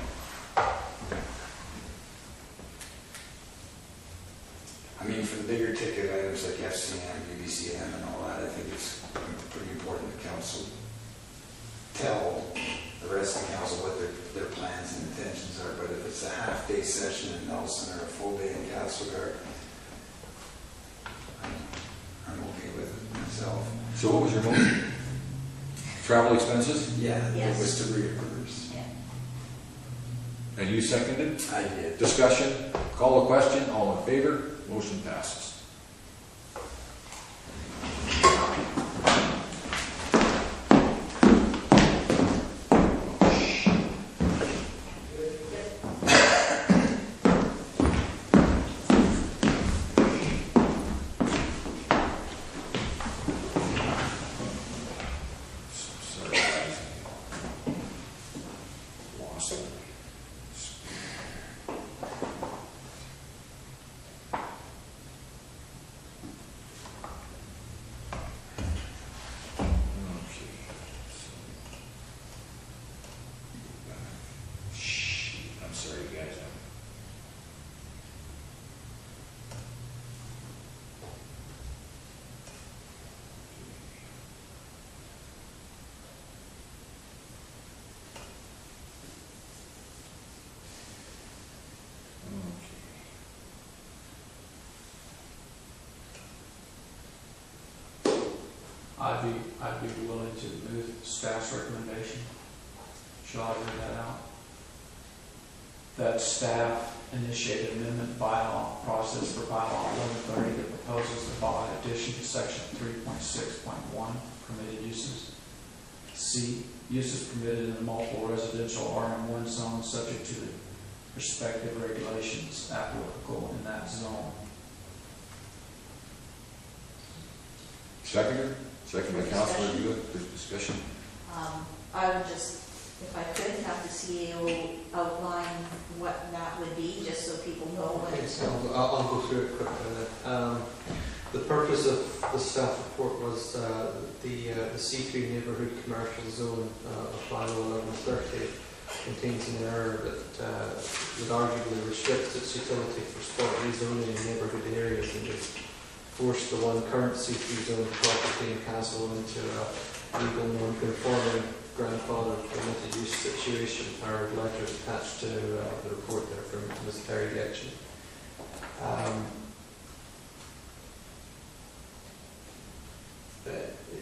I mean, for the bigger ticket items like FCM, UBCM and all that, I think it's pretty important that council tell the rest of the council what their plans and intentions are. But if it's a half-day session in Nelson or a full day in Castlegar, I'm okay with it myself. So what was your motion? Travel expenses? Yeah, Yes. it was to reimburse. Yeah. And you seconded? I did. Discussion? Call the question? All in favor? Motion passes. Sorry. Lost it. I'm sorry, guys. I'd be willing to move staff's recommendation. Shall I read that out? That staff initiate an amendment bylaw process for bylaw 1130 that proposes the by addition to section 3.6.1 permitted uses. C, uses permitted in a multiple residential RM1 zone subject to the respective regulations applicable in that zone. Seconder? Second by Councilor Hewitt, for discussion. I would just, if I could, have the CAO outline what that would be, just so people know what Okay, it's. so I'll go through it quickly then. The purpose of the staff report was the C3 neighbourhood commercial zone of bylaw 1130 contains an error that would arguably restrict its utility for spot rezoning in neighbourhood areas and just force the one current C3 zone property in Castle into a legal non-conforming grandfather permitted use situation. Our letter is attached to the report there from Ms. Terry Getchin.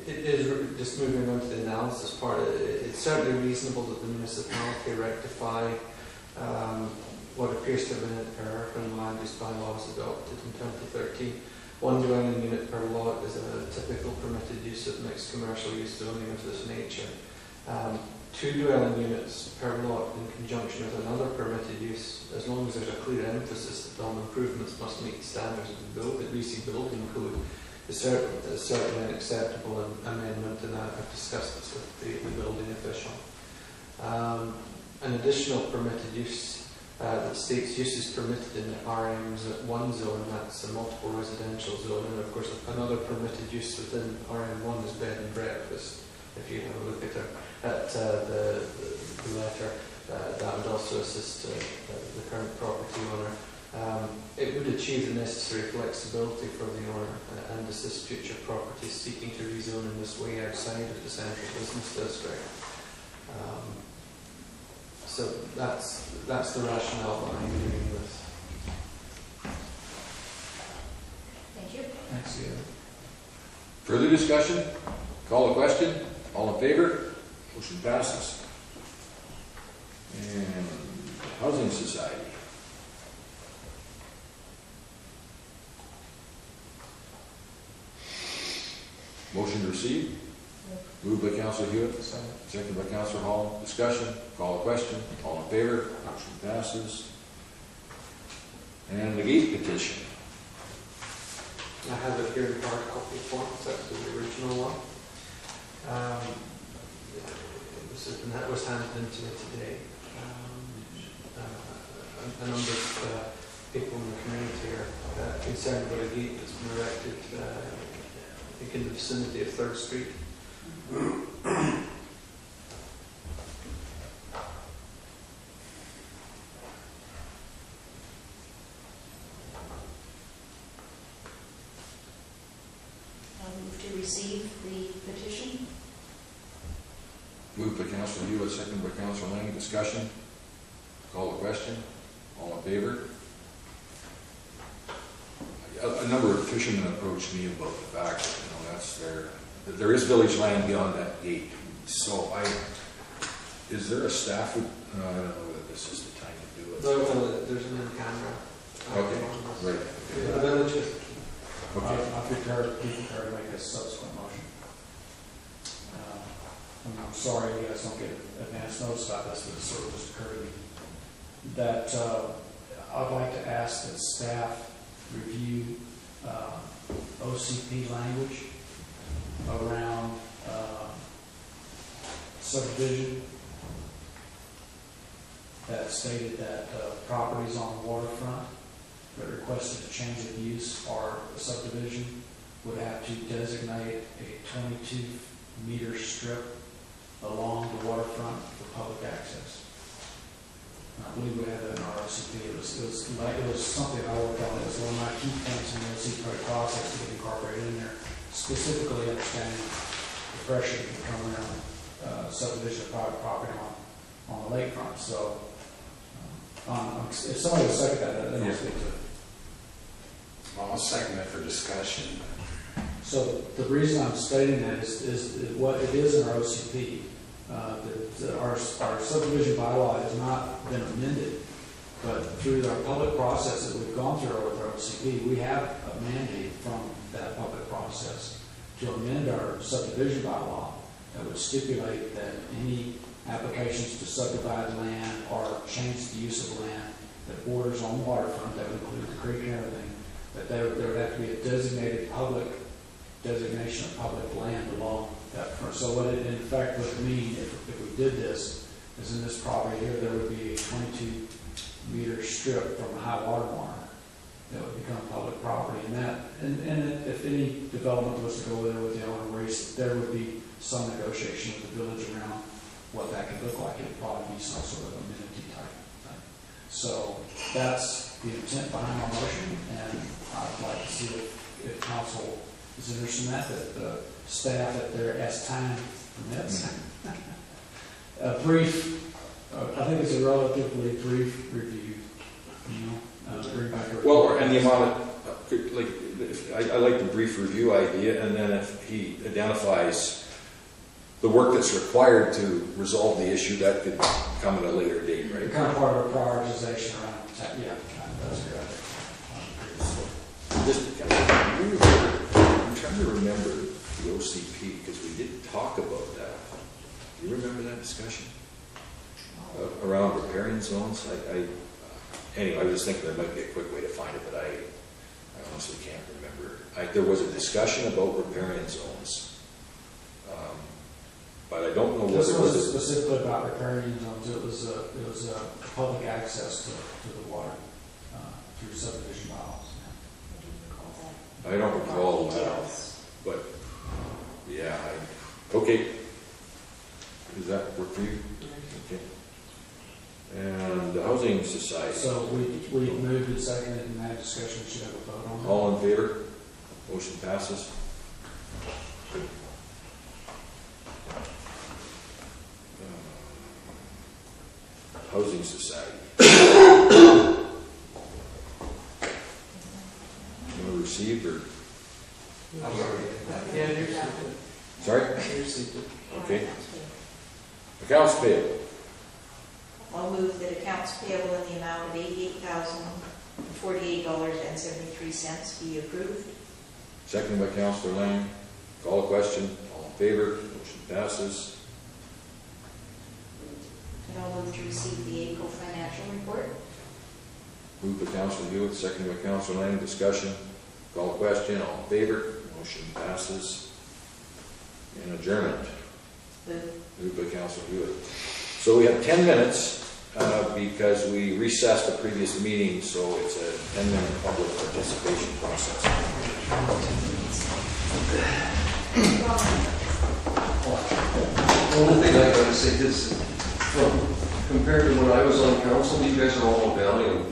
It is just moving on to the analysis part. It's certainly reasonable that the municipality rectify what appears to have been an error when the land use bylaw was adopted in 2013. One dwelling unit per lot is a typical permitted use of mixed commercial use zoning of this nature. Two dwelling units per lot in conjunction with another permitted use, as long as there's a clear emphasis that all improvements must meet standards of the BC Building Code, is certainly an acceptable amendment, and I've discussed this with the building official. An additional permitted use that states uses permitted in the RM1 zone, that's a multiple residential zone, and of course another permitted use within RM1 is bed and breakfast. If you have a look at the letter, that would also assist the current property owner. It would achieve the necessary flexibility for the owner and assist future properties seeking to rezone in this way outside of the central business district. So that's the rationale behind doing this. Thank you. Thanks, Ian. Further discussion? Call the question. All in favor? Motion passes. And Housing Society. Motion received. Moved by Councilor Hewitt, second by Councilor Hall. Discussion, call the question. All in favor? Motion passes. And the gate petition. I have it here in hard copy form, that's the original one. That was handed into me today. A number of people in the community are concerned about a gate that's been erected, I think in the vicinity of 3rd Street. I'll move to receive the petition. Moved by Councilor Hewitt, second by Councilor Lang. Discussion, call the question. All in favor? A number of fishermen approached me about the fact that, that there is village land beyond that gate. So is there a staff, I don't know whether this is the time to do it. No, there's an in-camera. Okay, right. The village is. Okay. Be prepared to make a subsequent motion. I'm sorry you guys don't get advance notice about this, but it sort of just occurred to me that I'd like to ask that staff review OCP language around subdivision that stated that properties on the waterfront that requested a change of use or subdivision would have to designate a 22-meter strip along the waterfront for public access. I believe we had that in our OCP. It was something I worked on. It was one of my key points in the OCP process to get incorporated in there, specifically understanding the pressure that can come around subdivision of private property on the lakefront. So, if somebody would second that, then I'll speak to it. I'll second it for discussion. So the reason I'm stating that is what it is in our OCP. Our subdivision bylaw has not been amended, but through our public process that we've gone through with our OCP, we have a mandate from that public process to amend our subdivision bylaw that would stipulate that any applications to subdivide land or change the use of land that borders on the waterfront, that would include the creek and everything, that there would have to be a designated public designation of public land along that front. So what it in effect would mean if we did this is in this property here, there would be a 22-meter strip from the high water mark that would become public property. And if any development was to go there with the owner race, there would be some negotiation with the village around what that could look like. It would probably be some sort of amenity type thing. So that's the intent behind our motion, and I'd like to see if council is interested in that the staff at their as time permits. A brief, I think it's a relatively brief review, bring back a Well, and the amount of, I like the brief review idea, and then if he identifies the work that's required to resolve the issue, that could come at a later date, right? kind of part of a prioritization around, yeah, that's correct. I'm trying to remember the OCP, because we did talk about that. Do you remember that discussion? Around riparian zones? Anyway, I was thinking there might be a quick way to find it, but I honestly can't remember. There was a discussion about riparian zones. But I don't know what This it was. wasn't specifically about riparian zones. It was public access to the water through subdivision bylaws. I don't recall that, Details. but yeah, okay. Does that work for you? Okay. And the Housing Society. So we moved and seconded, and that discussion should have a vote on it. All in favor? Motion passes. Housing Society. You received or? I'm sorry. Yeah, you received it. Sorry? You received it. Okay. Accounts payable. I'll move that accounts payable in the amount of $88,048.73 be approved. Second by Councillor Lang. Call a question. All in favor? Motion passes. And I'll move to receive the April financial report. Moved by Councillor Hewitt, second by Councillor Lang. Discussion. Call a question. All in favor? Motion passes. And adjournment. Moved by Councillor Hewitt. So we have 10 minutes because we recessed the previous meeting, so it's a 10-minute public participation process. The only thing I gotta say is, compared to when I was on council, you guys are all on Valium.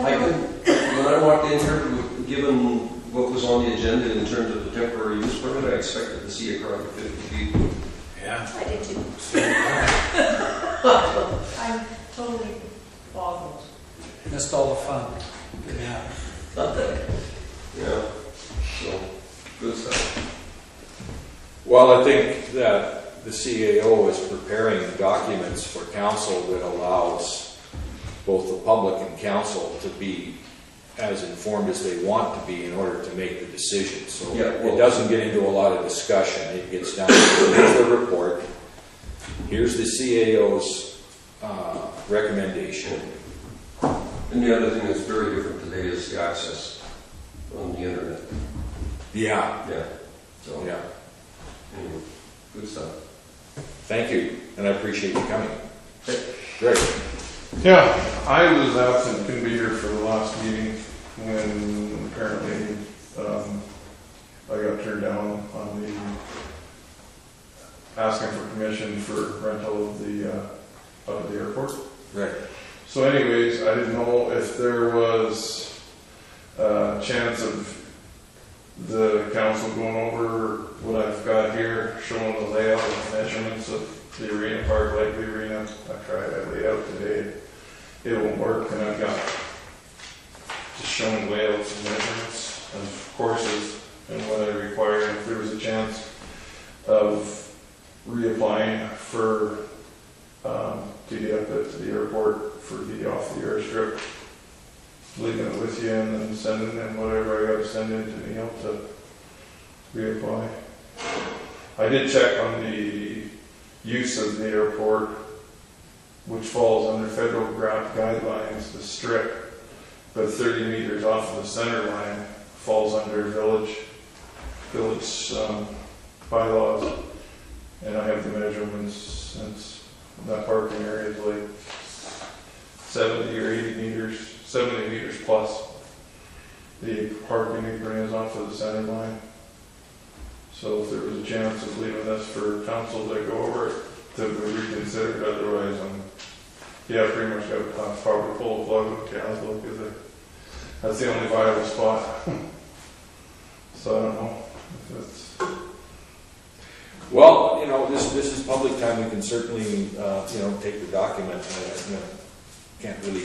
I could, when I walked in here, given what was on the agenda in terms of the temporary use permit, I expected to see a crowd of 50 people. Yeah. I did too. I'm totally boggled. Missed all the fun. Yeah. Yeah, so, good stuff. Well, I think that the CAO is preparing documents for council that allows both the public and council to be as informed as they want to be in order to make the decision. So Yeah, well, it doesn't get into a lot of discussion. It gets down to here's the report, here's the CAO's recommendation. And the other thing that's very different today is the access on the internet. Yeah, Yeah, so, yeah. anyway, good stuff. Thank you, and I appreciate you coming. Great. Yeah, I was absent, couldn't be here for the last meeting when apparently I got turned down on the asking for permission for rental of the out of the airport. Right. So anyways, I didn't know if there was a chance of the council going over what I've got here, showing the layout and measurements of the arena, Park Lake Arena. I laid out today. It won't work, and I've got just showing layouts and measurements of courses and what I require. If there was a chance of reapplying for to get up to the airport for the off the airstrip, leaving it with you and then sending in whatever I gotta send in to Neil to reapply. I did check on the use of the airport, which falls under federal guidelines, the strip, but 30 meters off of the center line falls under village bylaws. And I have the measurements, since that parking area is like 70 or 80 meters, 70 meters plus. The parking apron is off of the center line. So if there was a chance of leaving this for council to go over it, to be reconsidered, otherwise pretty much got probably pull the plug with Caslo, because that's the only viable spot. So I don't know if it's... Well, this is public time. We can certainly, take the document. Can't really,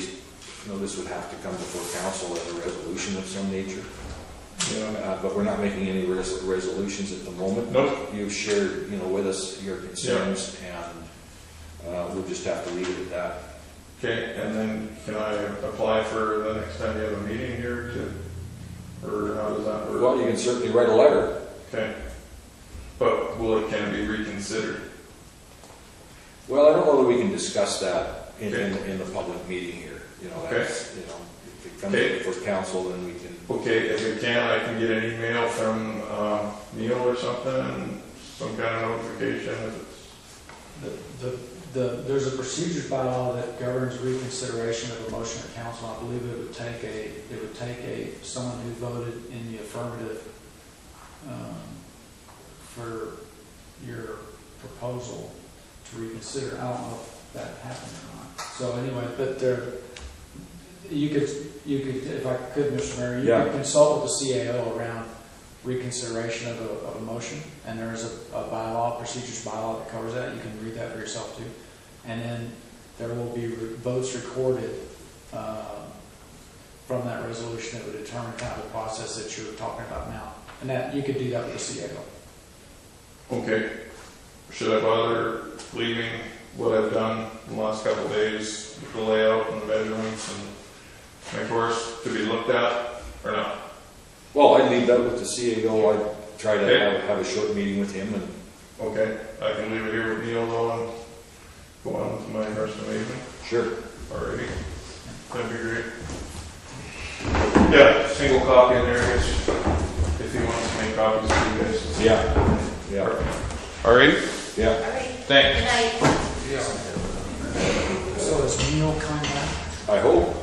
this would have to come before council as a resolution of some nature. But we're not making any resolutions at the moment. Nope. You've shared, with us your concerns, and we'll just have to leave it at that. Okay, and then can I apply for the next time you have a meeting here or how does that work? Well, you can certainly write a letter. Okay. But can it be reconsidered? Well, I don't know that we can discuss that in the public meeting here. That's, if it comes before council, then we can. Okay, if it can, I can get an email from Neil or something, some kind of notification if it's... There's a procedures bylaw that governs reconsideration of a motion at council. I believe it would take someone who voted in the affirmative for your proposal to reconsider. I don't know if that happened or not. So anyway, but you could, if I could, Mr. Mayor, you could consult with the CAO around reconsideration of a motion, and there is a bylaw, procedures bylaw that covers that. You can read that for yourself too. And then there will be votes recorded from that resolution that would determine kind of the process that you're talking about now. And that you could do that with the CAO. Okay. Should I bother leaving what I've done in the last couple of days, the layout and the measurements and my course to be looked at or not? Well, I'd leave that with the CAO. I'd try to have a short meeting with him. Okay, I can leave it here with Neil though and go on with my rest of the evening. Sure. Alrighty. That'd be great. Yeah, single copy in there if he wants to make copies for you guys. Yeah. Alright? Yeah. All right. Thanks. Good night. So is Neil coming back? I hope.